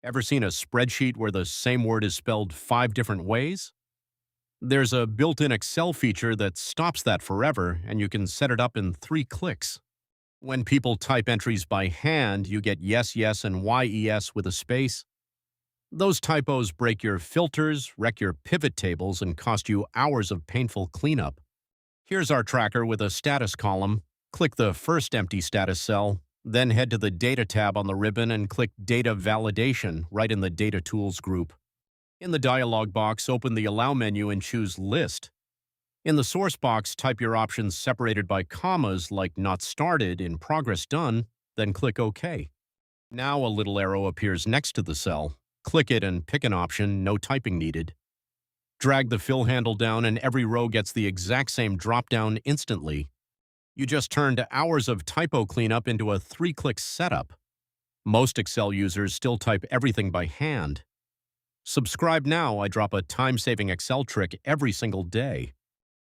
Ever seen a spreadsheet where the same word is spelled 5 different ways? There's a built-in Excel feature that stops that forever, and you can set it up in 3 clicks. When people type entries by hand, you get yes, yes, and yes with a space. Those typos break your filters, wreck your pivot tables, and cost you hours of painful cleanup. Here's our tracker with a status column. Click the first empty status cell, then head to the Data tab on the ribbon and click Data Validation right in the Data Tools group. In the dialog box, open the Allow menu and choose List. In the source box, type your options separated by commas like Not Started, In Progress Done, then click OK. Now a little arrow appears next to the cell. Click it and pick an option, no typing needed. Drag the fill handle down and every row gets the exact same drop-down instantly. You just turned hours of typo cleanup into a 3-click setup. Most Excel users still type everything by hand. Subscribe now. I drop a time-saving Excel trick every single day.